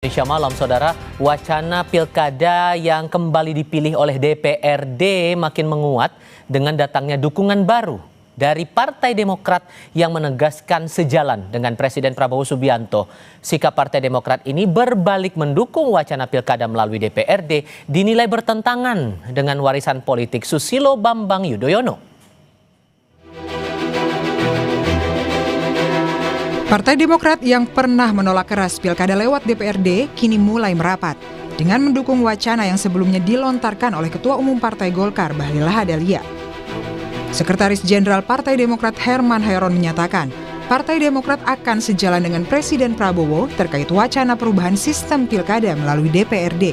Indonesia Malam, Saudara, wacana pilkada yang kembali dipilih oleh DPRD makin menguat dengan datangnya dukungan baru dari Partai Demokrat yang menegaskan sejalan dengan Presiden Prabowo Subianto. Sikap Partai Demokrat ini berbalik mendukung wacana pilkada melalui DPRD dinilai bertentangan dengan warisan politik Susilo Bambang Yudhoyono. Partai Demokrat yang pernah menolak keras pilkada lewat DPRD kini mulai merapat dengan mendukung wacana yang sebelumnya dilontarkan oleh Ketua Umum Partai Golkar Bahlil Lahadalia. Sekretaris Jenderal Partai Demokrat Herman Hairon menyatakan, Partai Demokrat akan sejalan dengan Presiden Prabowo terkait wacana perubahan sistem pilkada melalui DPRD.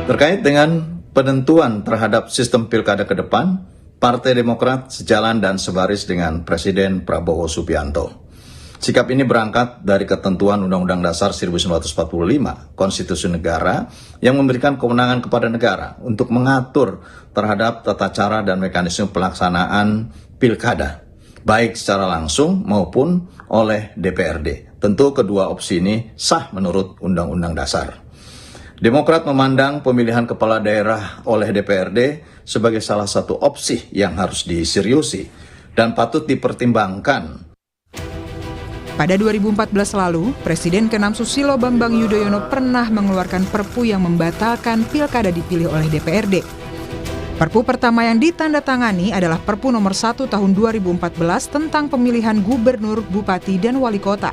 Terkait dengan penentuan terhadap sistem pilkada ke depan, Partai Demokrat sejalan dan sebaris dengan Presiden Prabowo Subianto. Sikap ini berangkat dari ketentuan Undang-Undang Dasar 1945, Konstitusi Negara, yang memberikan kewenangan kepada negara untuk mengatur terhadap tata cara dan mekanisme pelaksanaan pilkada, baik secara langsung maupun oleh DPRD. Tentu kedua opsi ini sah menurut Undang-Undang Dasar. Demokrat memandang pemilihan kepala daerah oleh DPRD sebagai salah satu opsi yang harus diseriusi dan patut dipertimbangkan. Pada 2014 lalu, Presiden ke-6 Susilo Bambang Yudhoyono pernah mengeluarkan Perpu yang membatalkan pilkada dipilih oleh DPRD. Perpu pertama yang ditandatangani adalah Perpu nomor 1 tahun 2014 tentang pemilihan gubernur, bupati, dan wali kota.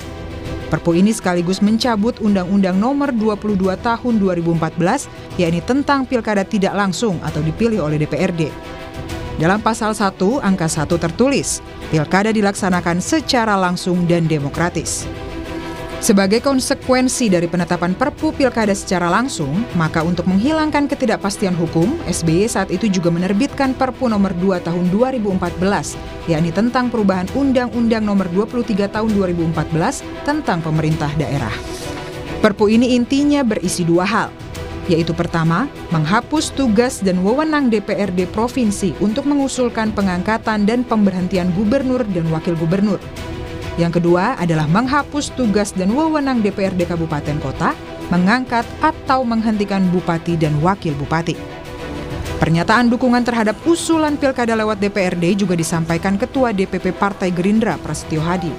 Perpu ini sekaligus mencabut Undang-Undang nomor 22 tahun 2014, yakni tentang pilkada tidak langsung atau dipilih oleh DPRD. Dalam pasal 1, angka 1 tertulis, pilkada dilaksanakan secara langsung dan demokratis. Sebagai konsekuensi dari penetapan Perpu pilkada secara langsung, maka untuk menghilangkan ketidakpastian hukum, SBY saat itu juga menerbitkan Perpu nomor 2 tahun 2014, yakni tentang perubahan Undang-Undang nomor 23 tahun 2014 tentang pemerintah daerah. Perpu ini intinya berisi dua hal, yaitu pertama, menghapus tugas dan wewenang DPRD Provinsi untuk mengusulkan pengangkatan dan pemberhentian gubernur dan wakil gubernur. Yang kedua adalah menghapus tugas dan wewenang DPRD Kabupaten Kota, mengangkat atau menghentikan bupati dan wakil bupati. Pernyataan dukungan terhadap usulan pilkada lewat DPRD juga disampaikan Ketua DPP Partai Gerindra Prasetyo Hadi.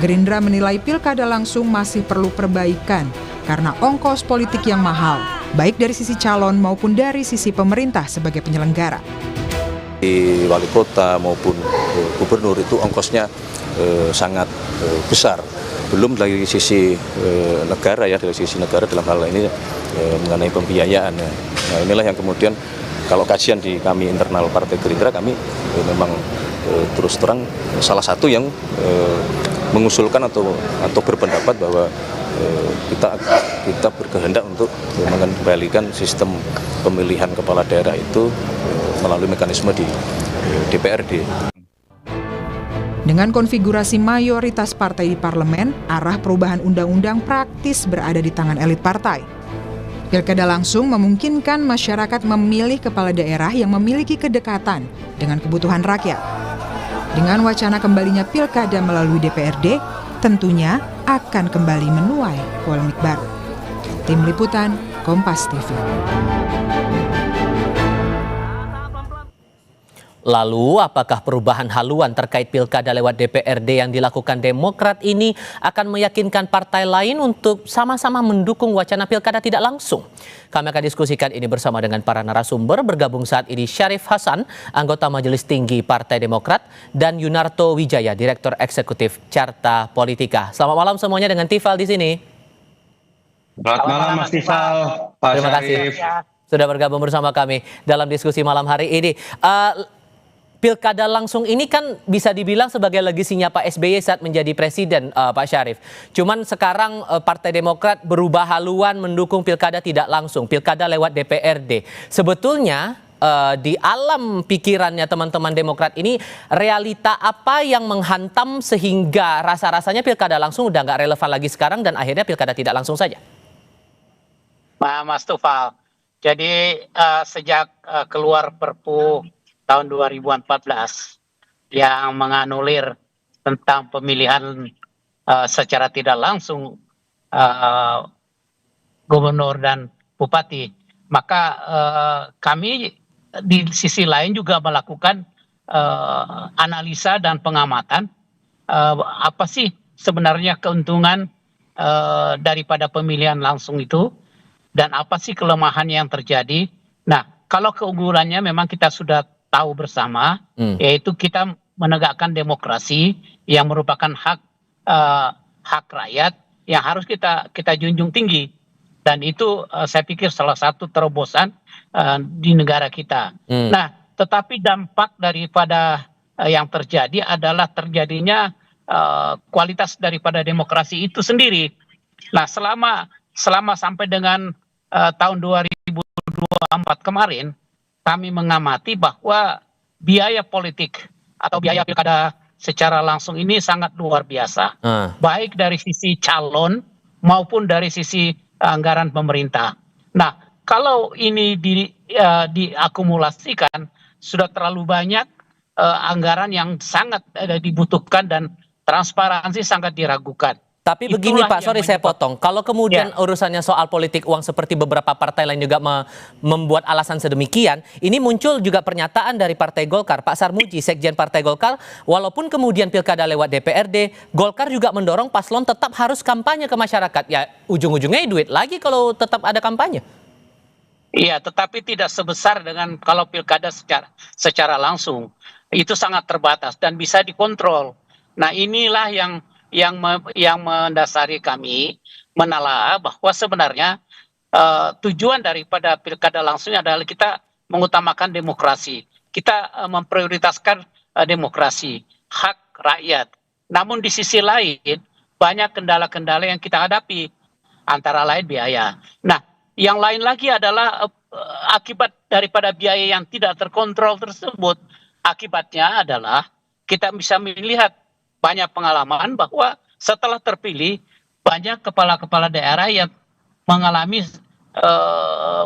Gerindra menilai pilkada langsung masih perlu perbaikan karena ongkos politik yang mahal, baik dari sisi calon maupun dari sisi pemerintah sebagai penyelenggara. Di wali kota maupun gubernur itu ongkosnya sangat besar. Belum dari sisi negara ya, dari sisi negara dalam hal ini mengenai pembiayaan. Nah inilah yang kemudian kalau kajian di kami internal Partai Gerindra, kami memang terus terang salah satu yang mengusulkan atau berpendapat bahwa kita berkehendak untuk mengembalikan sistem pemilihan kepala daerah itu melalui mekanisme di DPRD. Dengan konfigurasi mayoritas partai di parlemen, arah perubahan undang-undang praktis berada di tangan elit partai. Pilkada langsung memungkinkan masyarakat memilih kepala daerah yang memiliki kedekatan dengan kebutuhan rakyat. Dengan wacana kembalinya pilkada melalui DPRD, tentunya akan kembali menuai polemik baru. Tim Liputan, Kompas TV. Lalu, apakah perubahan haluan terkait pilkada lewat DPRD yang dilakukan Demokrat ini akan meyakinkan partai lain untuk sama-sama mendukung wacana pilkada tidak langsung? Kami akan diskusikan ini bersama dengan para narasumber. Bergabung saat ini Syarif Hasan, anggota Majelis Tinggi Partai Demokrat, dan Yunarto Wijaya, Direktur Eksekutif Carta Politika. Selamat malam semuanya dengan Tifal di sini. Selamat malam Mas Tifal. Terima kasih sudah bergabung bersama kami dalam diskusi malam hari ini. Pilkada langsung ini kan bisa dibilang sebagai legasinya Pak SBY saat menjadi presiden, Pak Syarif. Cuman sekarang Partai Demokrat berubah haluan mendukung pilkada tidak langsung, pilkada lewat DPRD. Sebetulnya di alam pikirannya teman-teman Demokrat ini, realita apa yang menghantam sehingga rasa-rasanya pilkada langsung udah nggak relevan lagi sekarang dan akhirnya pilkada tidak langsung saja? Mas Tufal, jadi sejak keluar Perpu tahun 2014 yang menganulir tentang pemilihan secara tidak langsung gubernur dan bupati. Maka kami di sisi lain juga melakukan analisa dan pengamatan apa sih sebenarnya keuntungan daripada pemilihan langsung itu dan apa sih kelemahan yang terjadi. Nah, kalau keunggulannya memang kita sudah tahu bersama, yaitu kita menegakkan demokrasi yang merupakan hak rakyat yang harus kita junjung tinggi, dan itu saya pikir salah satu terobosan di negara kita. Nah, tetapi dampak daripada yang terjadi adalah terjadinya kualitas daripada demokrasi itu sendiri. Nah, selama sampai dengan tahun 2024 kemarin, kami mengamati bahwa biaya politik atau biaya pilkada secara langsung ini sangat luar biasa, baik dari sisi calon maupun dari sisi anggaran pemerintah. Nah, kalau ini diakumulasikan, sudah terlalu banyak anggaran yang sangat dibutuhkan dan transparansi sangat diragukan. Tapi begini Pak, sorry saya potong. Kalau kemudian urusannya soal politik uang seperti beberapa partai lain juga membuat alasan sedemikian, ini muncul juga pernyataan dari Partai Golkar, Pak Sarmuji, Sekjen Partai Golkar, walaupun kemudian pilkada lewat DPRD, Golkar juga mendorong paslon tetap harus kampanye ke masyarakat. Ya ujung-ujungnya duit lagi kalau tetap ada kampanye. Iya, tetapi tidak sebesar dengan kalau pilkada secara langsung. Itu sangat terbatas dan bisa dikontrol. Nah, inilah yang mendasari kami menelaah bahwa sebenarnya tujuan daripada pilkada langsung adalah kita mengutamakan demokrasi. Kita memprioritaskan demokrasi, hak rakyat. Namun di sisi lain banyak kendala-kendala yang kita hadapi, antara lain biaya. Nah, yang lain lagi adalah akibat daripada biaya yang tidak terkontrol tersebut. Akibatnya adalah kita bisa melihat banyak pengalaman bahwa setelah terpilih banyak kepala-kepala daerah yang mengalami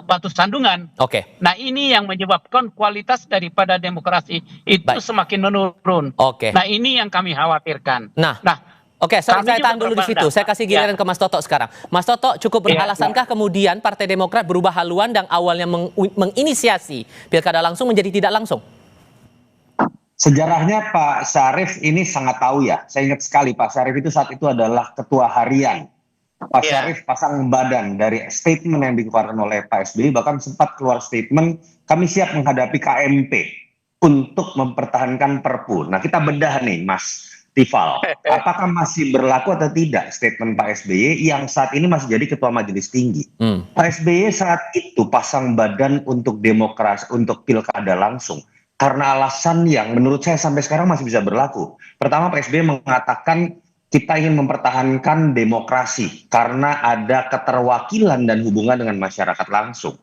batu sandungan. Oke. Nah, ini yang menyebabkan kualitas daripada demokrasi itu semakin menurun. Oke. Nah, ini yang kami khawatirkan. Nah, oke, saya tahan dulu di situ. Saya kasih giliran ke Mas Toto sekarang. Mas Toto, cukup beralasankah kemudian Partai Demokrat berubah haluan dan awalnya menginisiasi pilkada langsung menjadi tidak langsung? Sejarahnya Pak Syarif ini sangat tahu ya. Saya ingat sekali Pak Syarif itu saat itu adalah ketua harian. Pak Syarif pasang badan dari statement yang dikeluarkan oleh Pak SBY, bahkan sempat keluar statement kami siap menghadapi KMP untuk mempertahankan Perpu. Nah, kita bedah nih Mas Tifal, apakah masih berlaku atau tidak statement Pak SBY yang saat ini masih jadi Ketua Majelis Tinggi? Pak SBY saat itu pasang badan untuk demokrasi, untuk pilkada langsung. Karena alasan yang menurut saya sampai sekarang masih bisa berlaku. Pertama, Pak SBY mengatakan kita ingin mempertahankan demokrasi karena ada keterwakilan dan hubungan dengan masyarakat langsung.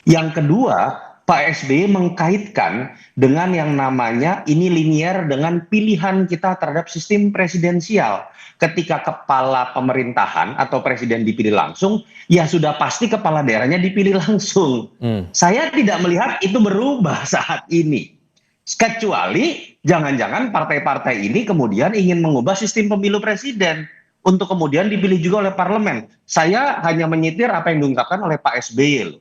Yang kedua, Pak SBY mengkaitkan dengan yang namanya ini linier dengan pilihan kita terhadap sistem presidensial. Ketika kepala pemerintahan atau presiden dipilih langsung, ya sudah pasti kepala daerahnya dipilih langsung. Saya tidak melihat itu berubah saat ini. Kecuali jangan-jangan partai-partai ini kemudian ingin mengubah sistem pemilu presiden untuk kemudian dipilih juga oleh parlemen. Saya hanya menyitir apa yang diungkapkan oleh Pak SBY.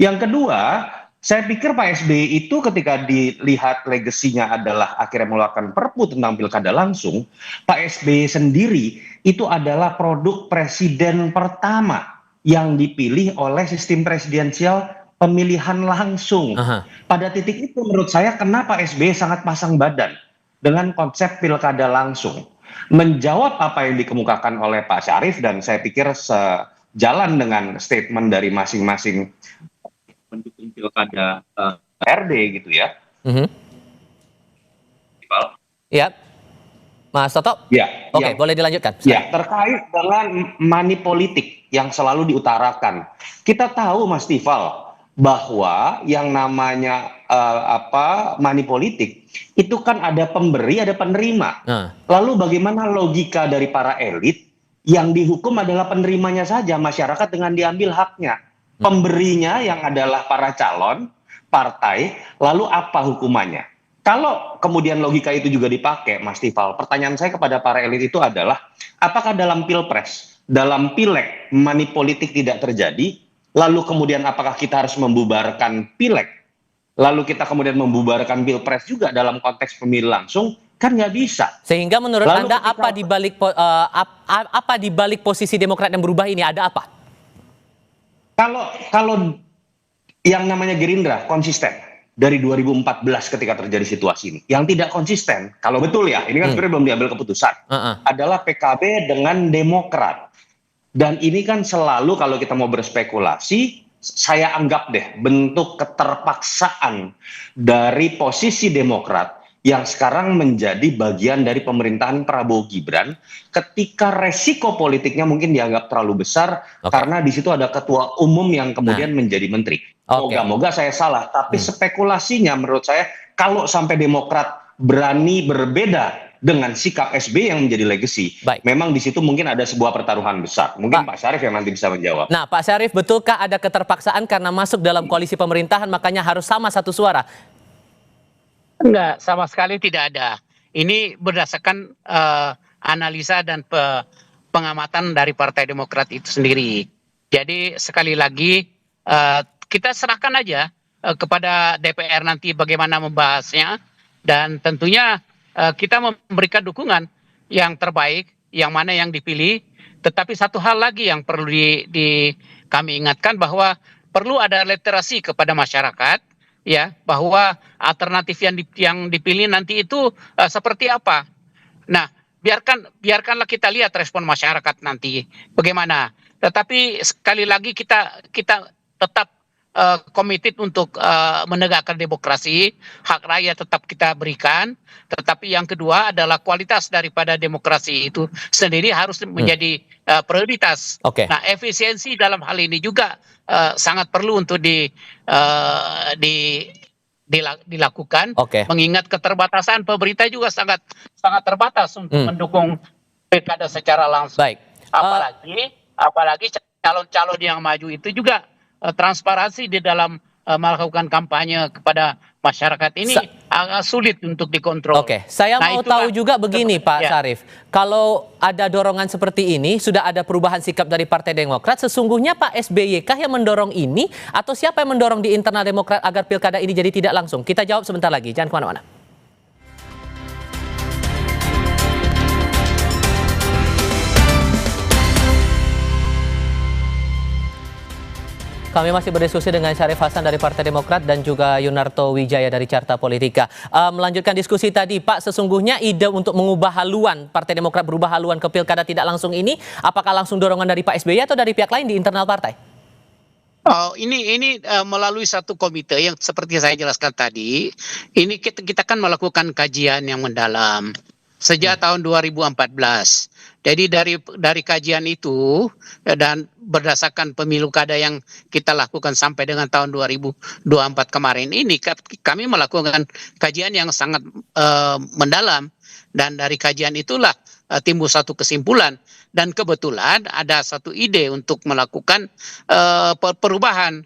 Yang kedua, saya pikir Pak SBY itu ketika dilihat legasinya adalah akhirnya mengeluarkan Perpu tentang pilkada langsung, Pak SBY sendiri itu adalah produk presiden pertama yang dipilih oleh sistem presidensial pemilihan langsung. Pada titik itu menurut saya kenapa SBY sangat pasang badan dengan konsep pilkada langsung. Menjawab apa yang dikemukakan oleh Pak Syarif dan saya pikir sejalan dengan statement dari masing-masing pendukung pilkada RD gitu ya. Ya, Mas Toto. Ya. Oke, boleh dilanjutkan. Ya, terkait dengan money politik yang selalu diutarakan. Kita tahu Mas Tifal bahwa yang namanya money politik itu kan ada pemberi, ada penerima. Lalu bagaimana logika dari para elit yang dihukum adalah penerimanya saja, masyarakat dengan diambil haknya. Pemberinya yang adalah para calon, partai, lalu apa hukumannya? Kalau kemudian logika itu juga dipakai, Mas Tifal, pertanyaan saya kepada para elit itu adalah, apakah dalam Pilpres dalam pileg money politik tidak terjadi, lalu kemudian apakah kita harus membubarkan pileg, lalu kita kemudian membubarkan pilpres juga dalam konteks pemilu langsung, kan nggak bisa. Sehingga menurut Lalu Anda ketika- apa di balik posisi Demokrat yang berubah ini, ada apa? Kalau yang namanya Gerindra konsisten dari 2014 ketika terjadi situasi ini, yang tidak konsisten, kalau betul ya, ini kan sebenarnya belum diambil keputusan, adalah PKB dengan Demokrat. Dan ini kan selalu kalau kita mau berspekulasi, saya anggap deh bentuk keterpaksaan dari posisi Demokrat yang sekarang menjadi bagian dari pemerintahan Prabowo Gibran, ketika resiko politiknya mungkin dianggap terlalu besar karena di situ ada ketua umum yang kemudian menjadi menteri. Moga-moga saya salah, tapi spekulasinya menurut saya kalau sampai Demokrat berani berbeda dengan sikap SBY yang menjadi legacy, memang di situ mungkin ada sebuah pertaruhan besar. Mungkin Pak Syarif yang nanti bisa menjawab. Nah, Pak Syarif, betulkah ada keterpaksaan karena masuk dalam koalisi pemerintahan makanya harus sama satu suara? Enggak, sama sekali tidak ada. Ini berdasarkan analisa dan pengamatan dari Partai Demokrat itu sendiri. Jadi sekali lagi kita serahkan aja kepada DPR nanti bagaimana membahasnya, dan tentunya kita memberikan dukungan yang terbaik, yang mana yang dipilih. Tetapi satu hal lagi yang perlu kami ingatkan, bahwa perlu ada literasi kepada masyarakat, ya, bahwa alternatif yang dipilih nanti itu seperti apa. Nah, biarkanlah kita lihat respon masyarakat nanti bagaimana. Tetapi sekali lagi kita tetap committed untuk menegakkan demokrasi, hak rakyat tetap kita berikan. Tetapi yang kedua adalah kualitas daripada demokrasi itu sendiri harus menjadi prioritas. Nah, efisiensi dalam hal ini juga sangat perlu untuk dilakukan, mengingat keterbatasan pemerintah juga sangat terbatas untuk mendukung pilkada secara langsung. Apalagi calon-calon yang maju itu juga transparansi di dalam melakukan kampanye kepada masyarakat ini agak sulit untuk dikontrol. Saya mau tahu juga begini, Pak Syarif. Kalau ada dorongan seperti ini, sudah ada perubahan sikap dari Partai Demokrat, sesungguhnya Pak SBY kah yang mendorong ini, atau siapa yang mendorong di internal Demokrat agar pilkada ini jadi tidak langsung? Kita jawab sebentar lagi, jangan kemana-mana. Kami masih berdiskusi dengan Syarif Hasan dari Partai Demokrat dan juga Yunarto Wijaya dari Carta Politika. Melanjutkan diskusi tadi, Pak, sesungguhnya ide untuk mengubah haluan, Partai Demokrat berubah haluan ke pilkada tidak langsung ini, apakah langsung dorongan dari Pak SBY atau dari pihak lain di internal partai? Ini melalui satu komite yang seperti saya jelaskan tadi, ini kita kan melakukan kajian yang mendalam sejak tahun 2014. Jadi dari kajian itu dan berdasarkan pemilu kada yang kita lakukan sampai dengan tahun 2024 kemarin ini, kami melakukan kajian yang sangat mendalam, dan dari kajian itulah timbul satu kesimpulan, dan kebetulan ada satu ide untuk melakukan perubahan.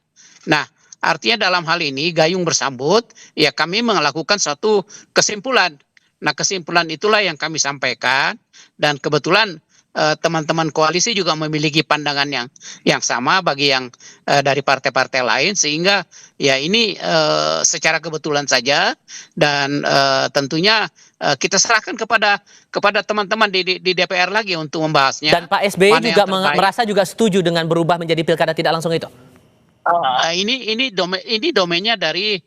Nah, artinya dalam hal ini gayung bersambut, ya kami melakukan satu kesimpulan. Nah, kesimpulan itulah yang kami sampaikan, dan kebetulan teman-teman koalisi juga memiliki pandangan yang sama bagi yang dari partai-partai lain, sehingga ya ini secara kebetulan saja, dan tentunya kita serahkan kepada teman-teman di DPR lagi untuk membahasnya. Dan Pak SBY juga merasa juga setuju dengan berubah menjadi pilkada tidak langsung itu? Ini domainnya dari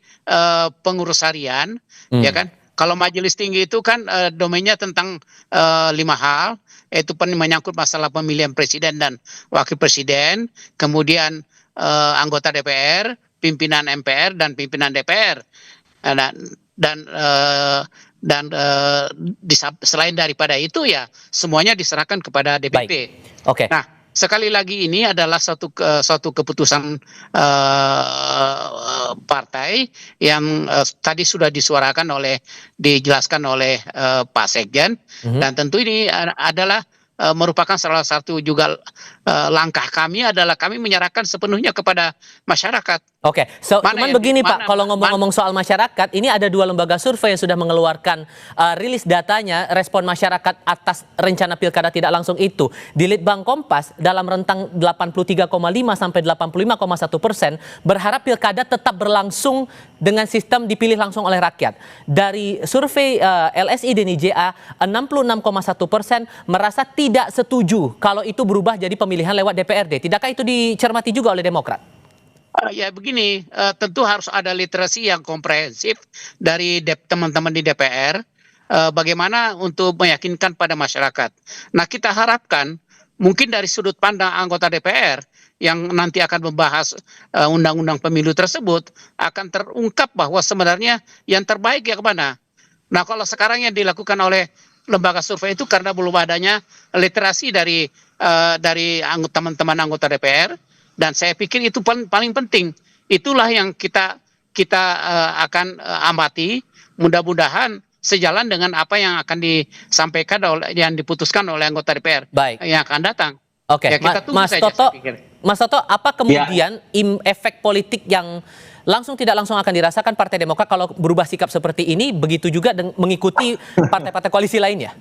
pengurus harian, ya kan? Kalau majelis tinggi itu kan domainnya tentang 5 hal, yaitu menyangkut masalah pemilihan presiden dan wakil presiden, kemudian anggota DPR, pimpinan MPR dan pimpinan DPR, dan selain daripada itu ya semuanya diserahkan kepada DPP. Nah, sekali lagi ini adalah suatu keputusan partai yang tadi sudah dijelaskan oleh Pak Sekjen, dan tentu ini adalah merupakan salah satu juga langkah kami adalah kami menyerahkan sepenuhnya kepada masyarakat. Oke, cuman begini Pak, kalau ngomong-ngomong soal masyarakat, ini ada 2 lembaga survei yang sudah mengeluarkan rilis datanya, respon masyarakat atas rencana pilkada tidak langsung itu. Di Litbang Kompas, dalam rentang 83,5 sampai 85,1% berharap pilkada tetap berlangsung dengan sistem dipilih langsung oleh rakyat. Dari survei LSI dan IJA, 66,1% merasa tidak setuju kalau itu berubah jadi pemilihan lewat DPRD. Tidakkah itu dicermati juga oleh Demokrat? Ya begini, tentu harus ada literasi yang komprehensif dari teman-teman di DPR, bagaimana untuk meyakinkan pada masyarakat. Nah, kita harapkan mungkin dari sudut pandang anggota DPR yang nanti akan membahas undang-undang pemilu tersebut akan terungkap bahwa sebenarnya yang terbaik ya kemana. Nah, kalau sekarang yang dilakukan oleh lembaga survei itu karena belum adanya literasi dari teman-teman anggota DPR. Dan saya pikir itu paling penting. Itulah yang kita akan amati. Mudah-mudahan sejalan dengan apa yang akan disampaikan yang diputuskan oleh anggota DPR yang akan datang. Oke, ya, kita tunggu Mas saja, Toto, saya pikir. Mas Toto, apa kemudian efek politik yang langsung tidak langsung akan dirasakan Partai Demokrat kalau berubah sikap seperti ini, begitu juga mengikuti partai-partai koalisi lainnya?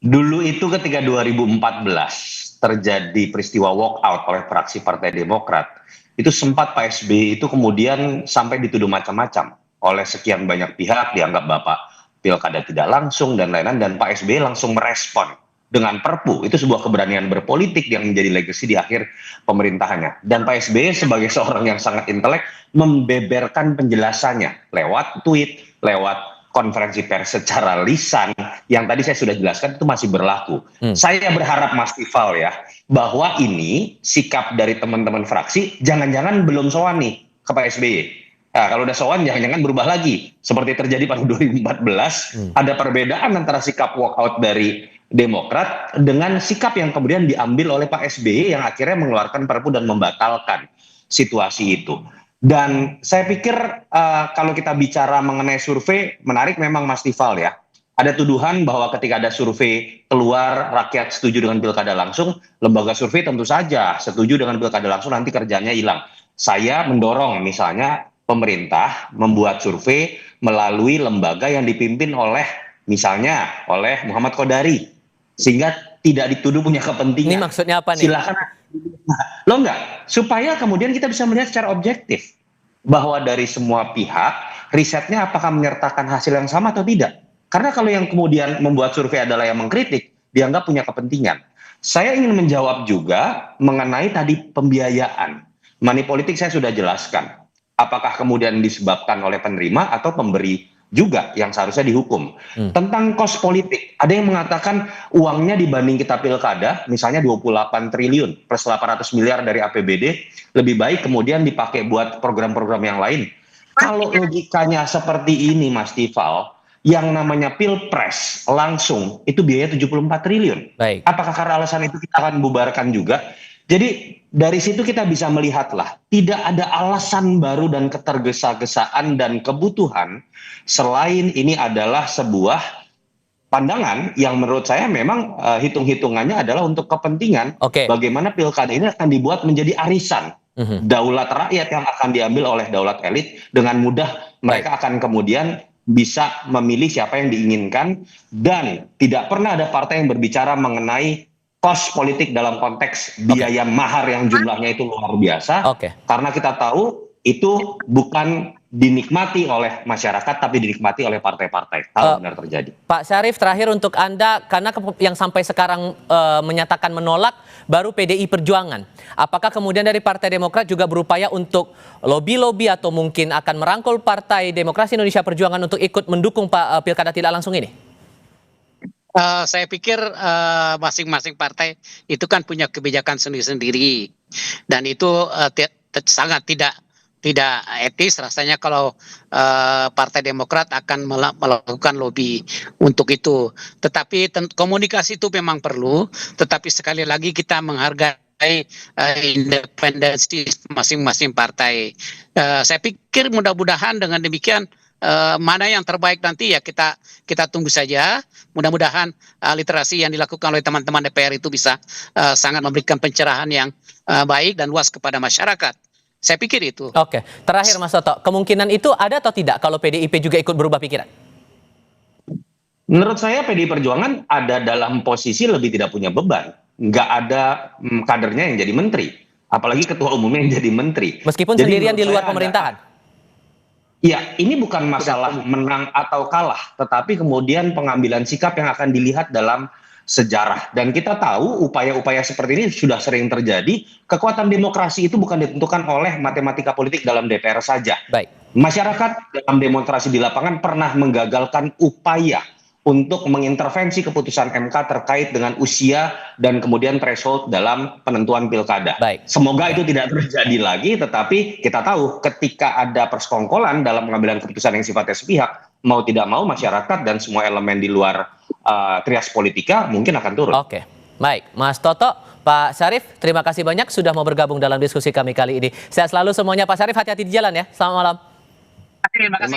Dulu itu ketika 2014 terjadi peristiwa walkout oleh fraksi Partai Demokrat, itu sempat Pak SBY itu kemudian sampai dituduh macam-macam oleh sekian banyak pihak, dianggap Bapak pilkada tidak langsung dan lain-lain, dan Pak SBY langsung merespon dengan Perpu. Itu sebuah keberanian berpolitik yang menjadi legasi di akhir pemerintahannya. Dan Pak SBY sebagai seorang yang sangat intelek membeberkan penjelasannya lewat tweet, lewat konferensi pers secara lisan yang tadi saya sudah jelaskan itu masih berlaku. Saya berharap Mas Tifal ya, bahwa ini sikap dari teman-teman fraksi jangan-jangan belum sowan nih ke Pak SBY. Nah, kalau udah sowan jangan-jangan berubah lagi. Seperti terjadi pada 2014, ada perbedaan antara sikap walkout dari Demokrat dengan sikap yang kemudian diambil oleh Pak SBY yang akhirnya mengeluarkan Perpu dan membatalkan situasi itu. Dan saya pikir kalau kita bicara mengenai survei, menarik memang Mas Tifal ya. Ada tuduhan bahwa ketika ada survei keluar rakyat setuju dengan pilkada langsung, lembaga survei tentu saja setuju dengan pilkada langsung, nanti kerjanya hilang. Saya mendorong misalnya pemerintah membuat survei melalui lembaga yang dipimpin oleh misalnya oleh Muhammad Kodari, sehingga tidak dituduh punya kepentingan. Ini maksudnya apa nih? Silakan. Lo enggak, supaya kemudian kita bisa melihat secara objektif bahwa dari semua pihak risetnya apakah menyertakan hasil yang sama atau tidak. Karena kalau yang kemudian membuat survei adalah yang mengkritik, dianggap punya kepentingan. Saya ingin menjawab juga mengenai tadi pembiayaan. Money politik saya sudah jelaskan. Apakah kemudian disebabkan oleh penerima atau pemberi juga yang seharusnya dihukum. Tentang kos politik, ada yang mengatakan uangnya dibanding kita pilkada, misalnya 28 triliun plus 800 miliar dari APBD, lebih baik kemudian dipakai buat program-program yang lain. Kalau logikanya seperti ini Mas Tifal, yang namanya pilpres langsung itu biaya 74 triliun. Baik. Apakah karena alasan itu kita akan bubarkan juga? Jadi dari situ kita bisa melihatlah tidak ada alasan baru dan ketergesa-gesaan dan kebutuhan selain ini adalah sebuah pandangan yang menurut saya memang hitung-hitungannya adalah untuk kepentingan bagaimana pilkada ini akan dibuat menjadi arisan daulat rakyat yang akan diambil oleh daulat elit. Dengan mudah mereka akan kemudian bisa memilih siapa yang diinginkan, dan tidak pernah ada partai yang berbicara mengenai kos politik dalam konteks biaya mahar yang jumlahnya itu luar biasa. Karena kita tahu itu bukan dinikmati oleh masyarakat tapi dinikmati oleh partai-partai kalau benar terjadi. Pak Syarif, terakhir untuk Anda, karena yang sampai sekarang menyatakan menolak baru PDI Perjuangan. Apakah kemudian dari Partai Demokrat juga berupaya untuk lobby-lobby atau mungkin akan merangkul Partai Demokrasi Indonesia Perjuangan untuk ikut mendukung pilkada tidak langsung ini? Saya pikir masing-masing partai itu kan punya kebijakan sendiri-sendiri, dan itu sangat tidak etis rasanya kalau Partai Demokrat akan melakukan lobby untuk itu. Tetapi komunikasi itu memang perlu, tetapi sekali lagi kita menghargai independensi masing-masing partai. Saya pikir mudah-mudahan dengan demikian mana yang terbaik nanti ya kita tunggu saja. Mudah-mudahan literasi yang dilakukan oleh teman-teman DPR itu bisa sangat memberikan pencerahan yang baik dan luas kepada masyarakat. Saya pikir itu. Oke, terakhir Mas Toto, kemungkinan itu ada atau tidak kalau PDIP juga ikut berubah pikiran? Menurut saya PDI Perjuangan ada dalam posisi lebih tidak punya beban. Nggak ada kadernya yang jadi menteri. Apalagi ketua umumnya yang jadi menteri. Meskipun Jadi sendirian di menurut luar saya pemerintahan? Ya, ini bukan masalah menang atau kalah, tetapi kemudian pengambilan sikap yang akan dilihat dalam sejarah. Dan kita tahu upaya-upaya seperti ini sudah sering terjadi. Kekuatan demokrasi itu bukan ditentukan oleh matematika politik dalam DPR saja. Baik. Masyarakat dalam demonstrasi di lapangan pernah menggagalkan upaya untuk mengintervensi keputusan MK terkait dengan usia dan kemudian threshold dalam penentuan pilkada. Baik. Semoga itu tidak terjadi lagi, tetapi kita tahu ketika ada persekongkolan dalam pengambilan keputusan yang sifatnya sepihak, mau tidak mau masyarakat dan semua elemen di luar trias politika mungkin akan turun. Oke, baik. Mas Toto, Pak Syarif, terima kasih banyak sudah mau bergabung dalam diskusi kami kali ini. Sehat selalu semuanya Pak Syarif, hati-hati di jalan ya. Selamat malam. Terima kasih.